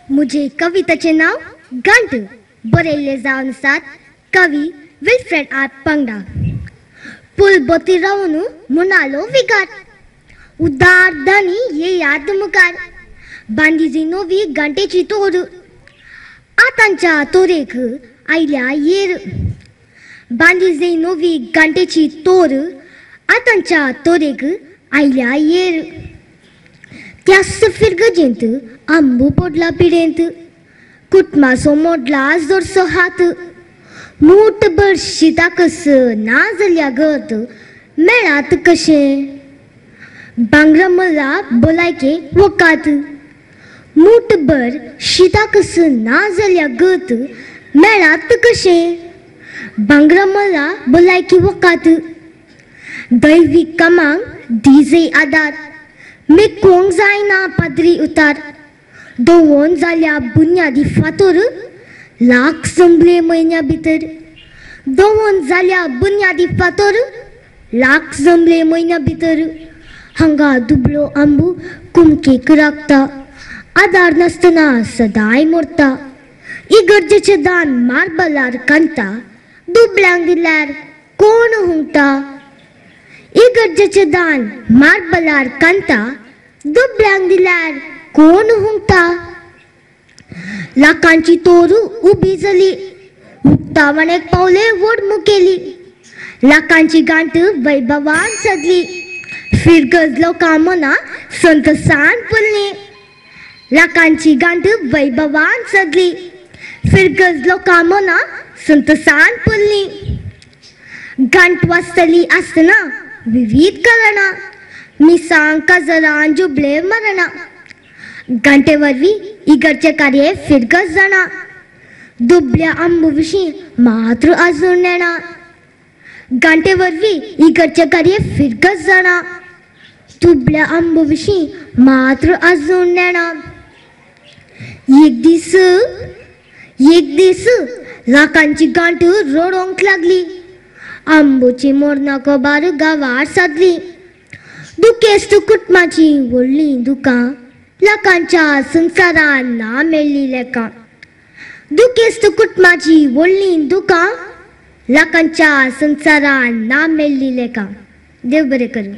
मुझे कवितेचे नाव गंट बरयल्ले जावन आसात कवी विल्फ्रेड आर पंगडा. पुलबोती रावन म्हणालो विगार उदार दानी ये याद मुखार बांदिजी नवी गंटेची तोर आतांच्या तोरेक आयल्या येर बांदिजी नवी गंटेची तोर आतांच्या तोरेक आयल्या येर त्या सफीर गजेंत आंबू पडला पिडेंत कुटमासो मोडला जोरसो हात मूठभर शिताकस ना जाल्या गत मेळात कशें बांगरा मला बोलायके वकात मूठभर शिताकस ना जाल्या गत मेळात कशें बांगरा मला बोलायके वकात दैवीक कामांक दिजे आदार मेकोंक जायना पाद्री उतार दोवोन जाल्या बुन्यादी फातोर लाख संभले म्हयन्या भितर दोवोन जाल्या बुन्यादी फातोर लाख जमले म्हयन्या भितर हांगा दुबळो आंबू कुमकेक राखता आदार नासतना सदांय मरता इगर्जेचें दान मार्बलार कांता दुबळ्यांक दिल्यार कोण हुंगता इगर्जेचें दान मार्बलार कांता दुबळ्यांक दिल्यार कोण हुंगता लाखांची तोर उबी जाली उक्तावणेक पावले व्हड मुखेली लाखांची गांठ वैभवान सजली फिरगजलो कामना संतसाण फुलली लाखांची गांठ वैभवान सजली फिरगजलो कामना संतसाण फुलली गांठ वाजतली आसतना विविध कलना मिसांग काजरां जुबले मरणा गंटे वरवीं इगर्चे कार्य फिरगत जाणा दुबळ्या आंबू विशीं मात्र आजून नेणा गंटे वरवीं इगर्चे कार्य फिरगत जाणा दुबळ्या आंबू विशीं मात्र आजून नेणा एक दीस लाखांची गांठ रडोंक लागली आंबोची मोरना कोबार गांवार सादली दुखेस्त कुटुंबाची व्हडली दुकां लाखांच्या संवसारान ना मेळ्ळी लेकां दुखेस्त कुटुंबाची व्हडली दुकां लाखांच्या संवसारान ना मेळ्ळी लेकां. देव बरें करूं.